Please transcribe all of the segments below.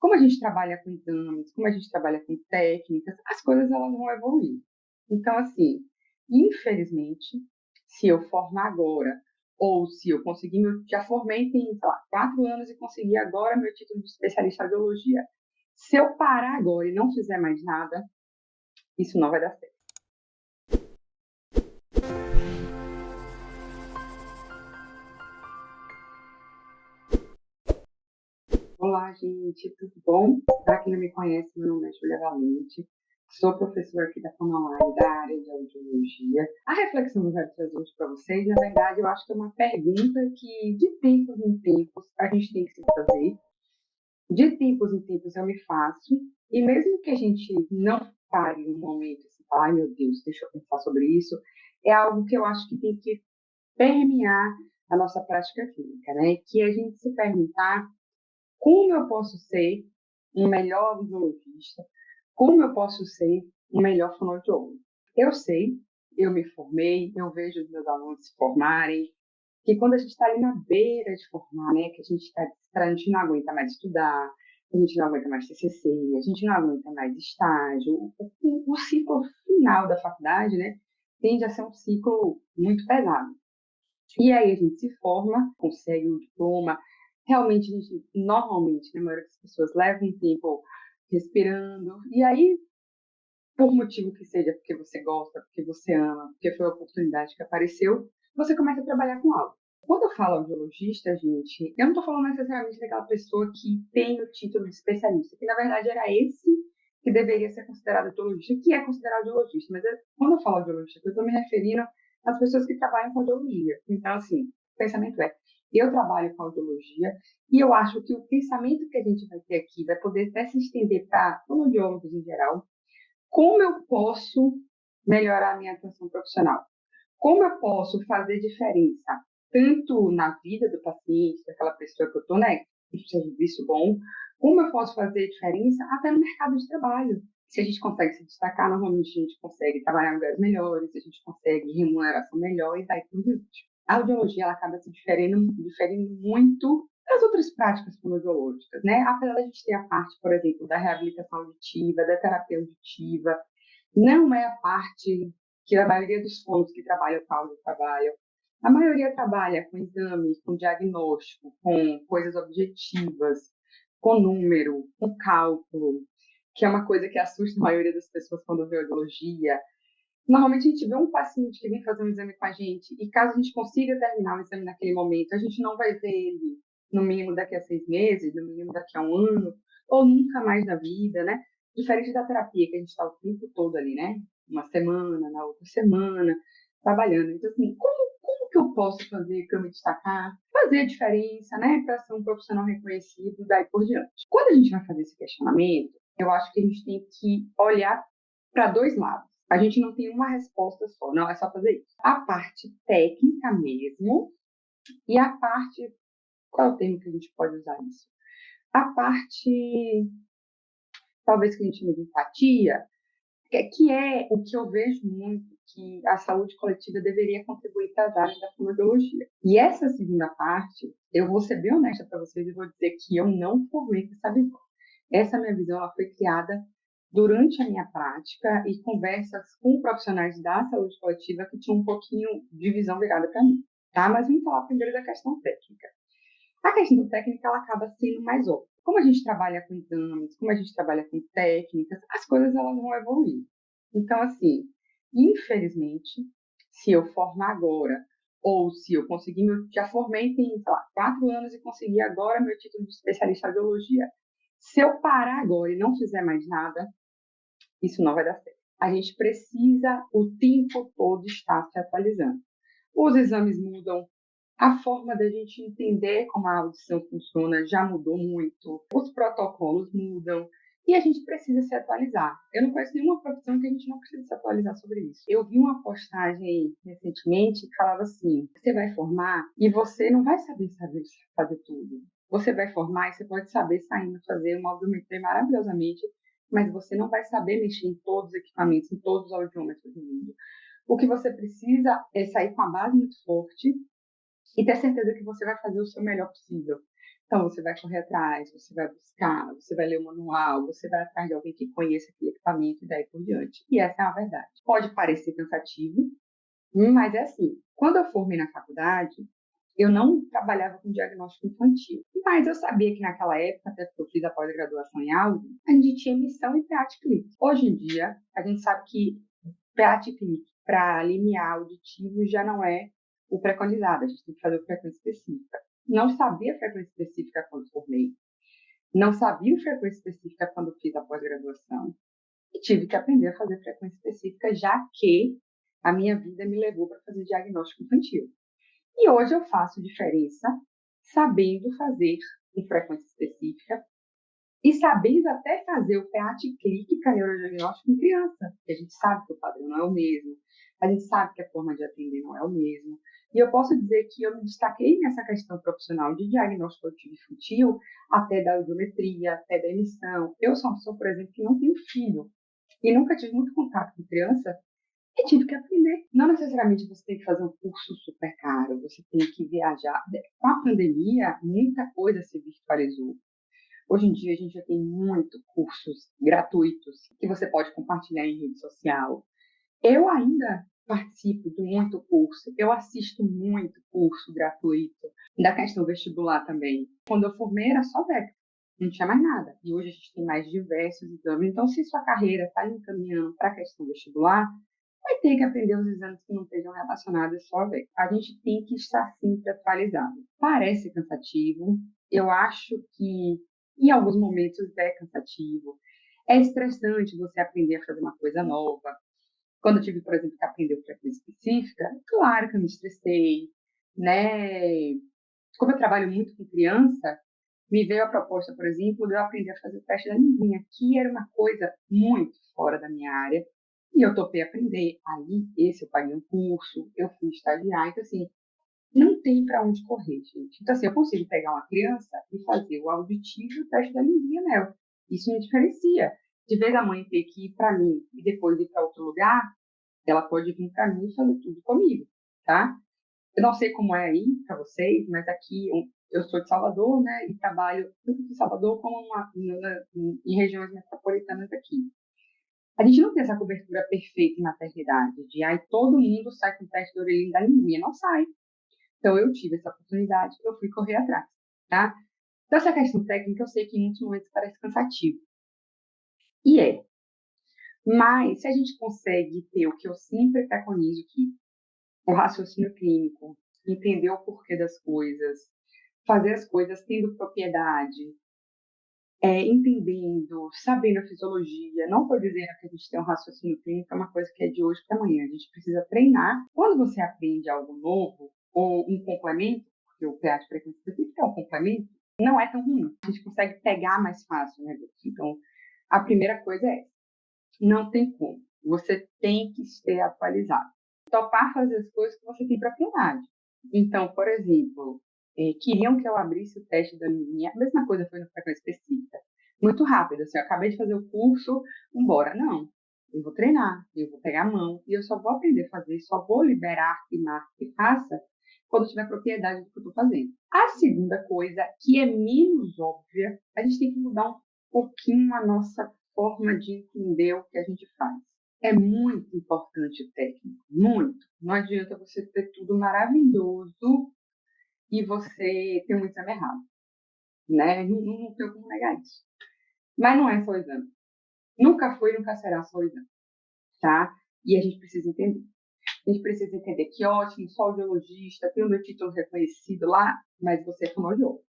Como a gente trabalha com exames, como a gente trabalha com técnicas, as coisas elas vão evoluir. Então, assim, infelizmente, se eu formar agora, ou se eu conseguir, já formei tem, sei lá, 4 anos e consegui agora meu título de especialista em audiologia. Se eu parar agora e não fizer mais nada, isso não vai dar certo. Olá, gente, tudo bom? Para quem não me conhece, meu nome é Júlia Valente, sou professora aqui da Forma Online da área de audiologia. A reflexão que eu quero trazer hoje para vocês, na verdade, eu acho que é uma pergunta que de tempos em tempos a gente tem que se fazer. De tempos em tempos eu me faço, e mesmo que a gente não pare um momento e fale, ai meu Deus, deixa eu pensar sobre isso, é algo que eu acho que tem que permear a nossa prática clínica, né? Que a gente se perguntar como eu posso ser um melhor audiologista, como eu posso ser um melhor fonoaudiólogo. Eu sei, eu me formei, eu vejo os meus alunos se formarem, que quando a gente está ali na beira de formar, né, que a gente não aguenta mais estudar, a gente não aguenta mais TCC, a gente não aguenta mais estágio, o ciclo final da faculdade, né, tende a ser um ciclo muito pesado. E aí a gente se forma, consegue o diploma. Realmente, a gente, normalmente, na maioria das pessoas, leva um tempo respirando. E aí, por motivo que seja, porque você gosta, porque você ama, porque foi a oportunidade que apareceu, você começa a trabalhar com algo. Quando eu falo audiologista, gente, eu não estou falando necessariamente daquela pessoa que tem o título de especialista, que na verdade era esse que deveria ser considerado audiologista, que é considerado audiologista. Mas quando eu falo audiologista, eu estou me referindo às pessoas que trabalham com audiologia. Então, assim, o pensamento é, eu trabalho com audiologia e eu acho que o pensamento que a gente vai ter aqui vai poder até se estender para fonoaudiólogos em geral. Como eu posso melhorar a minha atuação profissional? Como eu posso fazer diferença, tanto na vida do paciente, daquela pessoa que eu estou, né, que precisa de visto bom, como eu posso fazer diferença até no mercado de trabalho? Se a gente consegue se destacar, normalmente a gente consegue trabalhar em lugares melhores, a gente consegue remuneração melhor e daí por diante. A audiologia ela acaba se diferindo muito das outras práticas fonoaudiológicas, né? Apesar da gente ter a parte, por exemplo, da reabilitação auditiva, da terapia auditiva, não é a parte que a maioria dos fonos que trabalham com áudio trabalham. A maioria trabalha com exames, com diagnóstico, com coisas objetivas, com número, com cálculo, que é uma coisa que assusta a maioria das pessoas quando vê audiologia. Normalmente a gente vê um paciente que vem fazer um exame com a gente e caso a gente consiga terminar o exame naquele momento, a gente não vai ver ele no mínimo daqui a 6 meses, no mínimo daqui a um ano, ou nunca mais na vida, né? Diferente da terapia, que a gente está o tempo todo ali, né? Uma semana, na outra semana, trabalhando. Então, assim, como que eu posso fazer para eu me destacar, fazer a diferença, né? Para ser um profissional reconhecido, daí por diante. Quando a gente vai fazer esse questionamento, eu acho que a gente tem que olhar para dois lados. A gente não tem uma resposta só, não é só fazer isso. A parte técnica mesmo e a parte, qual é o termo que a gente pode usar isso? A parte, talvez que a gente chame de empatia, que é o que eu vejo muito que a saúde coletiva deveria contribuir para as áreas da fonoaudiologia. E essa segunda parte, eu vou ser bem honesta para vocês e vou dizer que eu não formei com essa visão. Essa minha visão ela foi criada durante a minha prática e conversas com profissionais da saúde coletiva que tinham um pouquinho de visão virada para mim. Tá? Mas vamos falar primeiro da questão técnica. A questão técnica ela acaba sendo mais óbvia. Como a gente trabalha com exames, como a gente trabalha com técnicas, as coisas elas vão evoluir. Então, assim, infelizmente, se eu formar agora, ou se eu conseguir, já formei tem, sei lá, 4 anos e consegui agora meu título de especialista em audiologia. Se eu parar agora e não fizer mais nada, isso não vai dar certo. A gente precisa o tempo todo estar se atualizando. Os exames mudam, a forma da gente entender como a audição funciona já mudou muito, os protocolos mudam e a gente precisa se atualizar. Eu não conheço nenhuma profissão que a gente não precisa se atualizar sobre isso. Eu vi uma postagem recentemente que falava assim: você vai formar e você não vai saber fazer tudo. Você vai formar e você pode saber saindo fazer uma audiometria maravilhosamente, mas você não vai saber mexer em todos os equipamentos, em todos os audiômetros do mundo. O que você precisa é sair com a base muito forte e ter certeza que você vai fazer o seu melhor possível. Então, você vai correr atrás, você vai buscar, você vai ler o manual, você vai atrás de alguém que conheça aquele equipamento e daí por diante. E essa é a verdade. Pode parecer cansativo, mas é assim. Quando eu formei na faculdade, eu não trabalhava com diagnóstico infantil. Mas eu sabia que naquela época, até porque eu fiz a pós-graduação em áudio, a gente tinha emissão e PEAT Click. Hoje em dia, a gente sabe que PEAT Click para limiar auditivo já não é o preconizado, a gente tem que fazer o frequência específica. Não sabia frequência específica quando formei, não sabia frequência específica quando fiz a pós-graduação e tive que aprender a fazer frequência específica, já que a minha vida me levou para fazer diagnóstico infantil. E hoje eu faço diferença sabendo fazer em frequência específica e sabendo até fazer o PEAT Click para neurodiagnóstico em criança, porque a gente sabe que o padrão não é o mesmo, a gente sabe que a forma de atender não é o mesmo. E eu posso dizer que eu me destaquei nessa questão profissional de diagnóstico auditivo infantil, até da audiometria, até da emissão. Eu sou uma pessoa, por exemplo, que não tenho filho e nunca tive muito contato com criança, e tive que aprender. Não necessariamente você tem que fazer um curso super caro, você tem que viajar. Com a pandemia, muita coisa se virtualizou. Hoje em dia, a gente já tem muitos cursos gratuitos que você pode compartilhar em rede social. Eu ainda participo de muito curso, eu assisto muito curso gratuito, da questão vestibular também. Quando eu formei, era só beca, não tinha mais nada. E hoje a gente tem mais diversos exames. Então, se sua carreira está encaminhando para a questão vestibular, vai ter que aprender os exames que não estejam relacionados só a beca. A gente tem que estar sempre atualizado. Parece cansativo, eu acho que em alguns momentos é cansativo. É estressante você aprender a fazer uma coisa nova. Quando eu tive, por exemplo, que aprender frequência específica, claro que eu me estressei, né? Como eu trabalho muito com criança, me veio a proposta, por exemplo, de eu aprender a fazer o teste da linguinha, que era uma coisa muito fora da minha área, e eu topei aprender. Aí, esse eu paguei um curso, eu fui estagiar, então assim, não tem para onde correr, gente. Então assim, eu consigo pegar uma criança e fazer o auditivo e o teste da linguinha nela. Isso me diferencia. De vez a mãe ter que ir para mim e depois ir para outro lugar, ela pode vir para mim e fazer tudo comigo, tá? Eu não sei como é aí para vocês, mas aqui eu sou de Salvador, né? E trabalho tanto em Salvador como em regiões metropolitanas aqui. A gente não tem essa cobertura perfeita em maternidade, de aí todo mundo sai com o teste da orelhinha da linguinha, não sai. Então eu tive essa oportunidade, eu fui correr atrás, tá? Então essa questão técnica eu sei que em muitos momentos parece cansativo. E é. Mas se a gente consegue ter o que eu sempre preconizo aqui, o raciocínio clínico, entender o porquê das coisas, fazer as coisas tendo propriedade, entendendo, sabendo a fisiologia. Não estou dizendo que a gente tem um raciocínio clínico, é uma coisa que é de hoje para amanhã. A gente precisa treinar. Quando você aprende algo novo, ou um complemento, porque o PA de frequência específica é um complemento, não é tão ruim. A gente consegue pegar mais fácil o negócio. Então, a primeira coisa é, não tem como. Você tem que ser atualizado. Topar fazer as coisas que você tem propriedade. Então, por exemplo, queriam que eu abrisse o teste da linguinha. A mesma coisa foi no frequência específica. Muito rápido, assim, eu acabei de fazer o curso, embora. Não, eu vou treinar, eu vou pegar a mão e eu só vou aprender a fazer, só vou liberar e marque e faça quando eu tiver propriedade do que eu estou fazendo. A segunda coisa, que é menos óbvia, a gente tem que mudar um pouquinho a nossa forma de entender o que a gente faz. É muito importante o técnico, muito. Não adianta você ter tudo maravilhoso e você ter um exame errado, né? Não tem como negar isso. Mas não é só o exame. Nunca foi e nunca será só o exame, tá? E a gente precisa entender. A gente precisa entender que, ótimo, sou audiologista, tenho meu título reconhecido lá, mas você é fonoaudiólogo.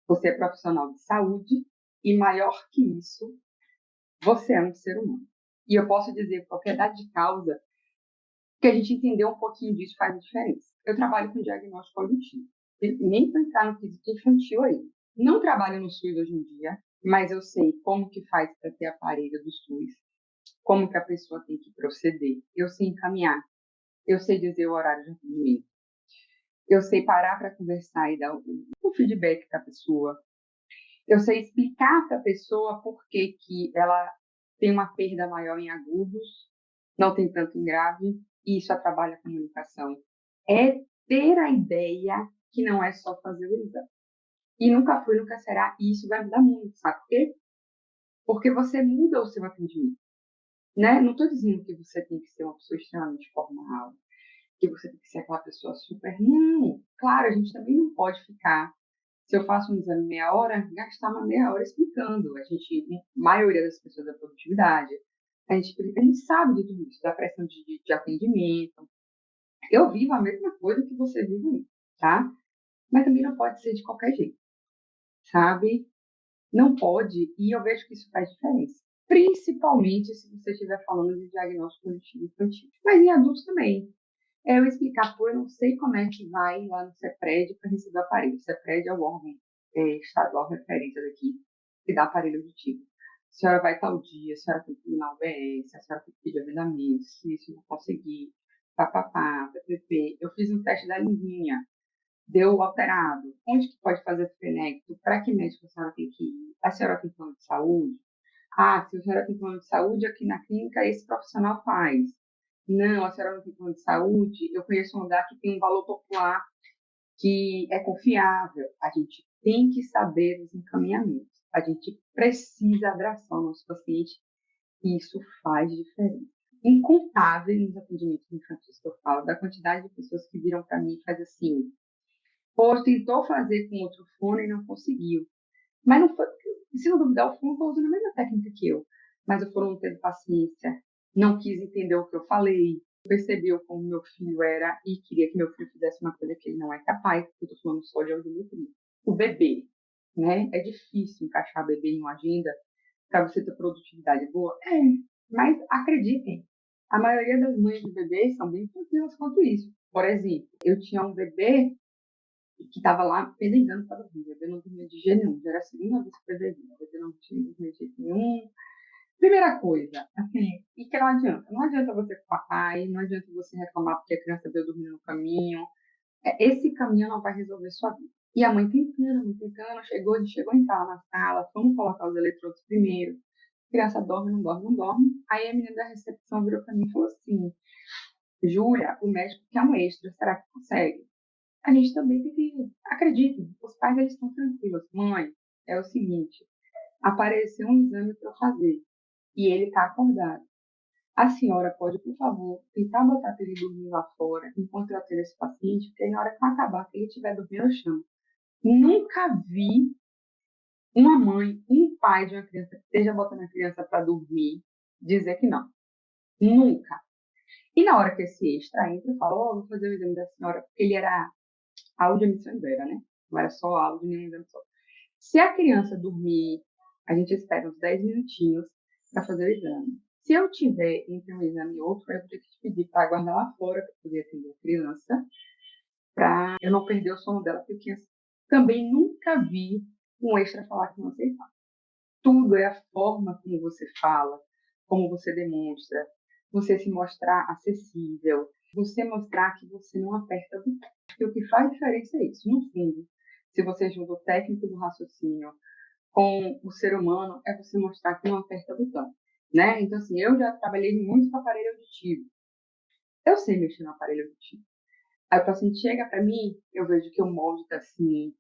Você é profissional de saúde e, maior que isso, você é um ser humano. E eu posso dizer com propriedade de causa que a gente entender um pouquinho disso faz a diferença. Eu trabalho com diagnóstico auditivo. Nem para entrar no quesito infantil aí. Não trabalho no SUS hoje em dia, mas eu sei como que faz para ter aparelho do SUS, como que a pessoa tem que proceder. Eu sei encaminhar. Eu sei dizer o horário de atendimento. Eu sei parar para conversar e dar o feedback para a pessoa. Eu sei explicar para a pessoa por que ela tem uma perda maior em agudos, não tem tanto em grave, e isso atrapalha a comunicação. É ter a ideia que não é só fazer o exame. E nunca foi, nunca será. E isso vai mudar muito, sabe por quê? Porque você muda o seu atendimento, né? Não estou dizendo que você tem que ser uma pessoa extremamente formal, que você tem que ser aquela pessoa super. Não, claro, a gente também não pode ficar. Se eu faço um exame meia hora, gastar uma meia hora explicando. A gente, a maioria das pessoas da produtividade, a gente sabe de tudo isso, da pressão de atendimento. Eu vivo a mesma coisa que você vive aí, tá? Mas também não pode ser de qualquer jeito, sabe? Não pode, e eu vejo que isso faz diferença. Principalmente se você estiver falando de diagnóstico cognitivo infantil. Mas em adultos também. É eu explicar, pô, eu não sei como é que vai lá no CEPRED para receber o aparelho. O CEPRED é o órgão estadual referência daqui, que dá aparelho auditivo. A senhora vai tal dia, a senhora tem que ir na UBS, a senhora tem que pedir agendamento, se isso não conseguir, papapá, ppp. Eu fiz um teste da linguinha, deu alterado. Onde que pode fazer FENECTO? Para que médico a senhora tem que ir? A senhora tem plano de saúde? Ah, se a senhora tem plano de saúde, aqui na clínica esse profissional faz. Não, a senhora não tem plano de saúde. Eu conheço um lugar que tem um valor popular que é confiável. A gente tem que saber os encaminhamentos. A gente precisa abraçar o nosso paciente e isso faz diferença. Incontável nos atendimentos infantis que eu falo, da quantidade de pessoas que viram para mim e fazem assim, pô, tentou fazer com outro fone e não conseguiu. Mas não foi, se não duvidar, o fono está usando a mesma técnica que eu. Mas o fono não teve paciência, não quis entender o que eu falei, percebeu como meu filho era e queria que meu filho fizesse uma coisa que ele não é capaz, porque eu estou falando só de audiometria. O bebê, né? É difícil encaixar bebê em uma agenda para você ter produtividade boa. É, mas acreditem, a maioria das mães de bebês são bem tranquilas quanto isso. Por exemplo, eu tinha um bebê que estava lá pelejando para dormir. O bebê não dormia de jeito nenhum. Já era a segunda vez que eu bebê. O bebê não tinha dormido de jeito nenhum. Primeira coisa, assim, e que não adianta. Não adianta você culpar pai, não adianta você reclamar porque a criança veio dormir no caminho. Esse caminho não vai resolver sua vida. E a mãe tentando, chegou a entrar na sala, vamos colocar os eletrodos primeiro. A criança dorme, não dorme, não dorme. Aí a menina da recepção virou para mim e falou assim: Júlia, o médico quer um extra, será que consegue? A gente também tem que, acreditem, os pais eles estão tranquilos. Mãe, é o seguinte, apareceu um exame para eu fazer e ele está acordado. A senhora pode, por favor, tentar botar para ele dormir lá fora enquanto eu atendo esse paciente, porque na hora que eu acabar, que ele estiver dormindo, eu chamo. Nunca vi uma mãe, um pai de uma criança que esteja botando a criança para dormir dizer que não. Nunca. E na hora que esse extra entra, eu falo, oh, vou fazer o exame da senhora, porque ele era áudio emissão ibera, né? Não era só áudio, nem exame só. Se a criança dormir, a gente espera uns 10 minutinhos para fazer o exame. Se eu tiver entre um exame e outro, eu vou ter que te pedir para aguardar lá fora para poder atender a criança, para eu não perder o sono dela, porque também nunca vi um extra falar que não aceitava. Tudo é a forma como você fala, como você demonstra, você se mostrar acessível, você mostrar que você não aperta o botão. Porque o que faz diferença é isso. No fundo, se você junta o técnico do raciocínio com o ser humano, é você mostrar que não aperta o botão. Né? Então, assim, eu já trabalhei muito com aparelho auditivo. Eu sei mexer no aparelho auditivo. Aí o paciente chega para mim, eu vejo que o molde está assim,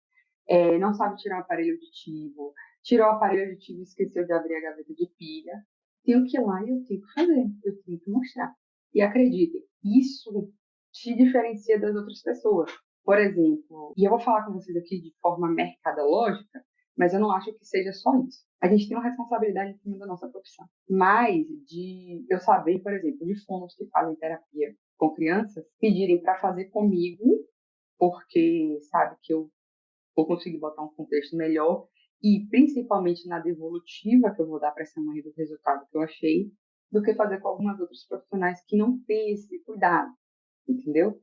não sabe tirar o aparelho auditivo, tirou o aparelho auditivo e esqueceu de abrir a gaveta de pilha. Tenho que ir lá e eu tenho que fazer, eu tenho que mostrar. E acreditem, isso te diferencia das outras pessoas. Por exemplo, e eu vou falar com vocês aqui de forma mercadológica, mas eu não acho que seja só isso. A gente tem uma responsabilidade em cima da nossa profissão. Mas de eu saber, por exemplo, de fonos que fazem terapia com crianças, pedirem para fazer comigo, porque sabe que eu vou conseguir botar um contexto melhor e principalmente na devolutiva que eu vou dar para essa mãe do resultado que eu achei, do que fazer com algumas outras profissionais que não têm esse cuidado, entendeu?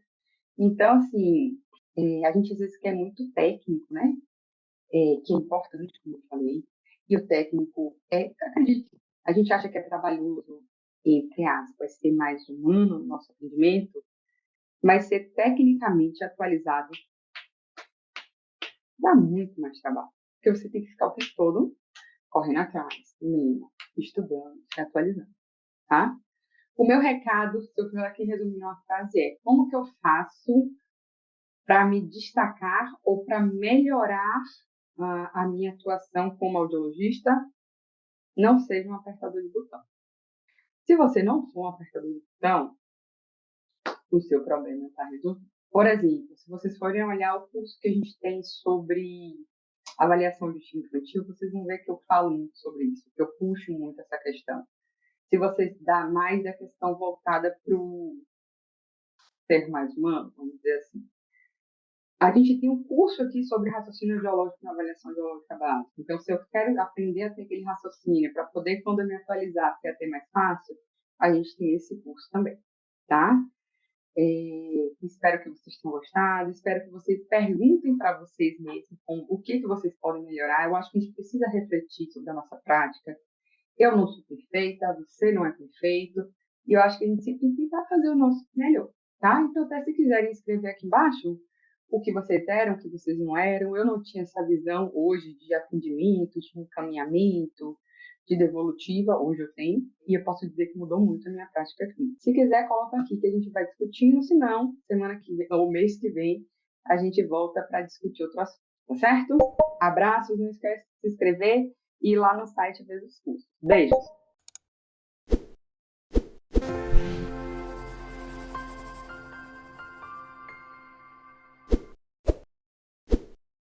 Então, assim, a gente às vezes quer muito técnico, né? Que é importante, como eu falei, e o técnico acredite, a gente acha que é trabalhoso, entre aspas, ser mais humano no nosso atendimento, mas ser tecnicamente atualizado dá muito mais trabalho, porque você tem que ficar o tempo todo correndo atrás, lendo, estudando, se atualizando, tá? O meu recado, se eu for aqui resumir uma frase, é como que eu faço para me destacar ou para melhorar a minha atuação como audiologista, não seja um apertador de botão. Se você não for um apertador de botão, o seu problema está resolvido. Por exemplo, se vocês forem olhar o curso que a gente tem sobre avaliação auditivo infantil, vocês vão ver que eu falo muito sobre isso, que eu puxo muito essa questão. Se você dá mais a questão voltada para o ser mais humano, vamos dizer assim. A gente tem um curso aqui sobre raciocínio audiológico na avaliação audiológica básica. Então, se eu quero aprender a ter aquele raciocínio para poder, quando eu me atualizar, ser até mais fácil, a gente tem esse curso também, tá? Espero que vocês tenham gostado, espero que vocês perguntem para vocês mesmos o que vocês podem melhorar. Eu acho que a gente precisa refletir sobre a nossa prática. Eu não sou perfeita, você não é perfeito, e eu acho que a gente sempre tem que tentar fazer o nosso melhor, tá? Então, até se quiserem escrever aqui embaixo o que vocês eram, o que vocês não eram, eu não tinha essa visão hoje de atendimento, de encaminhamento, de devolutiva, hoje eu tenho, e eu posso dizer que mudou muito a minha prática aqui. Se quiser, coloca aqui que a gente vai discutindo, se não, semana que vem, ou mês que vem, a gente volta para discutir outro assunto, tá certo? Abraços, não esquece de se inscrever e ir lá no site ver os cursos. Beijos!